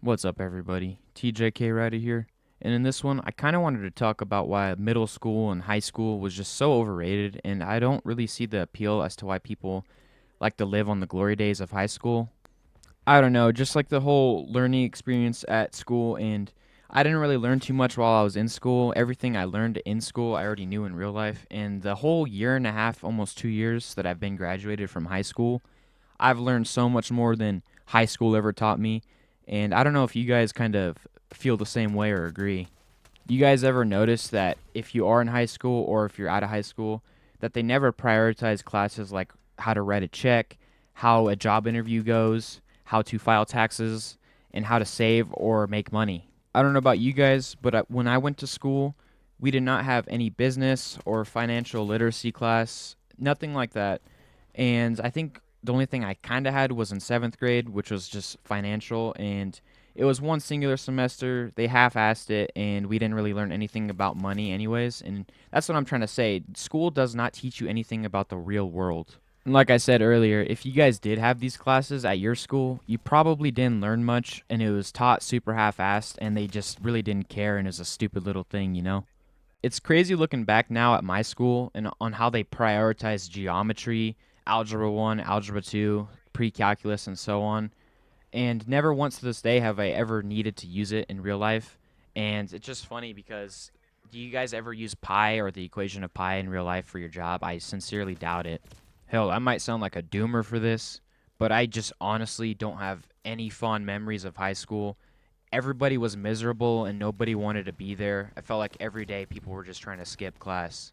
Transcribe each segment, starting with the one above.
What's up, everybody? TJK Ryder here. And in this one, I kind of wanted to talk about why middle school and high school was just so overrated, and I don't really see the appeal as to why people like to live on the glory days of high school. I don't know, just like the whole learning experience at school, and I didn't really learn too much while I was in school. Everything I learned in school, I already knew in real life, and the whole year and a half, almost 2 years that I've been graduated from high school, I've learned so much more than high school ever taught me. And I don't know if you guys kind of feel the same way or agree. You guys ever notice that if you are in high school or if you're out of high school, that they never prioritize classes like how to write a check, how a job interview goes, how to file taxes, and how to save or make money? I don't know about you guys, but when I went to school, we did not have any business or financial literacy class, nothing like that. And I think the only thing I kind of had was in seventh grade, which was just financial. And it was one singular semester. They half assed it, and we didn't really learn anything about money, anyways. And that's what I'm trying to say. School does not teach you anything about the real world. And like I said earlier, if you guys did have these classes at your school, you probably didn't learn much, and it was taught super half assed, and they just really didn't care, and it was a stupid little thing, you know? It's crazy looking back now at my school and on how they prioritize geometry, algebra 1, algebra 2, pre-calculus and so on. And never once to this day have I ever needed to use it in real life. And it's just funny because do you guys ever use pi or the equation of pi in real life for your job? I sincerely doubt it. Hell, I might sound like a doomer for this, but I just honestly don't have any fond memories of high school. Everybody was miserable and nobody wanted to be there. I felt like every day people were just trying to skip class.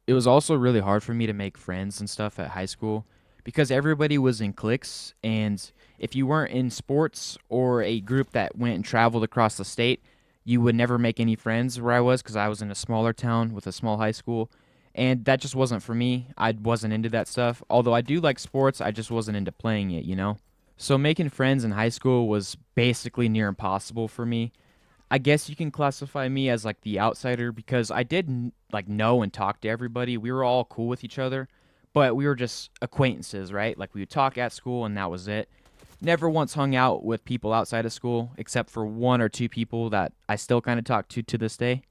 It was also really hard for me to make friends and stuff at high school because everybody was in cliques, and if you weren't in sports or a group that went and traveled across the state, you would never make any friends where I was because I was in a smaller town with a small high school. And that just wasn't for me. I wasn't into that stuff. Although I do like sports, I just wasn't into playing it, you know? So making friends in high school was basically near impossible for me. I guess you can classify me as like the outsider because I did like know and talk to everybody. We were all cool with each other, but we were just acquaintances, right? Like we would talk at school and that was it. Never once hung out with people outside of school except for one or two people that I still kind of talk to this day.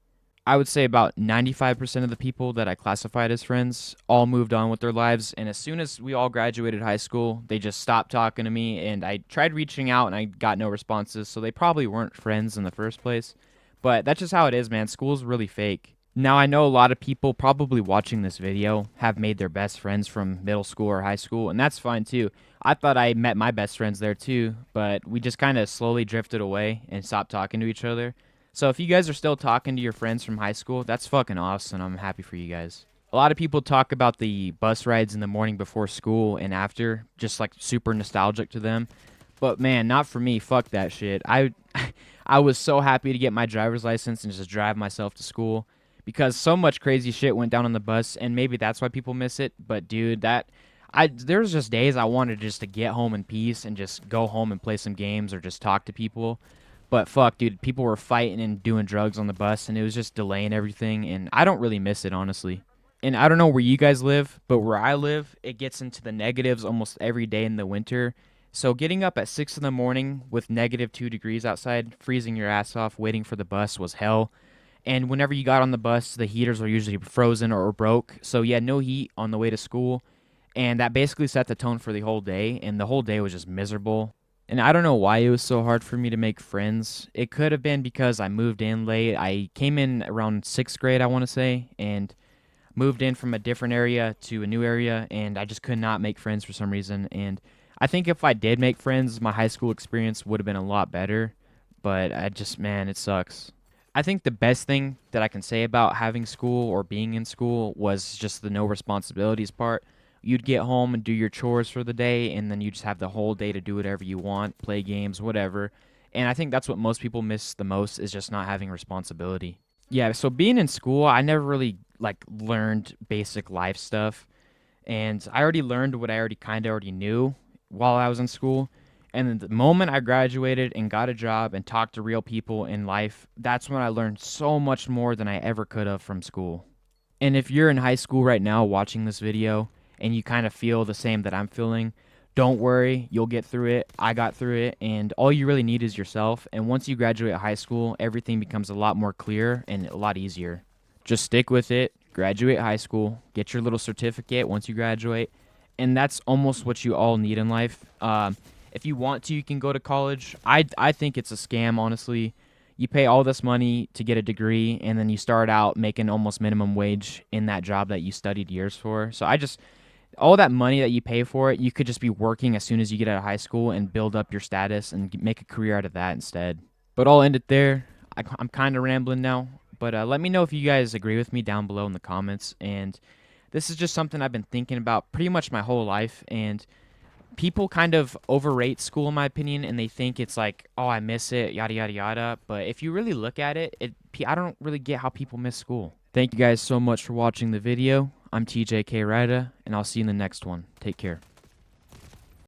I would say about 95% of the people that I classified as friends all moved on with their lives. And as soon as we all graduated high school, they just stopped talking to me. And I tried reaching out and I got no responses. So they probably weren't friends in the first place. But that's just how it is, man. School's really fake. Now, I know a lot of people probably watching this video have made their best friends from middle school or high school. And that's fine too. I thought I met my best friends there too. But we just kind of slowly drifted away and stopped talking to each other. So if you guys are still talking to your friends from high school, that's fucking awesome. I'm happy for you guys. A lot of people talk about the bus rides in the morning before school and after, just like super nostalgic to them. But man, not for me. Fuck that shit. I was so happy to get my driver's license and just drive myself to school because so much crazy shit went down on the bus, and maybe that's why people miss it. But dude, that I there's just days I wanted just to get home in peace and just go home and play some games or just talk to people. But fuck, dude, people were fighting and doing drugs on the bus, and it was just delaying everything. And I don't really miss it, honestly. And I don't know where you guys live, but where I live, it gets into the negatives almost every day in the winter. So getting up at 6 in the morning with -2 degrees outside, freezing your ass off, waiting for the bus was hell. And whenever you got on the bus, the heaters were usually frozen or broke. So you had no heat on the way to school. And that basically set the tone for the whole day. And the whole day was just miserable. And I don't know why it was so hard for me to make friends. It could have been because I moved in late. I came in around sixth grade, I want to say, and moved in from a different area to a new area, and I just could not make friends for some reason. And I think if I did make friends, my high school experience would have been a lot better. But I just, man, it sucks. I think the best thing that I can say about having school or being in school was just the no responsibilities part. You'd get home and do your chores for the day, and then you just have the whole day to do whatever you want, play games, whatever. And I think that's what most people miss the most is just not having responsibility. Yeah, so being in school, I never really like learned basic life stuff, and I already learned what I already kind of already knew while I was in school. And then the moment I graduated and got a job and talked to real people in life, that's when I learned so much more than I ever could have from school. And if you're in high school right now watching this video and you kind of feel the same that I'm feeling, Don't worry, you'll get through it. I got through it, and all you really need is yourself. And once you graduate high school, everything becomes a lot more clear and a lot easier. Just stick with it, graduate high school, get your little certificate once you graduate, and that's almost what you all need in life. If you want to, you can go to college. I think it's a scam, honestly. You pay all this money to get a degree, and then you start out making almost minimum wage in that job that you studied years for. So I just all that money that you pay for it, you could just be working as soon as you get out of high school and build up your status and make a career out of that instead. But I'll end it there. I'm kind of rambling now, but let me know if you guys agree with me down below in the comments. And this is just something I've been thinking about pretty much my whole life. And people kind of overrate school, in my opinion, and they think it's like, oh, I miss it, yada, yada, yada. But if you really look at it, I don't really get how people miss school. Thank you guys so much for watching the video. I'm TJK Ryder, and I'll see you in the next one. Take care.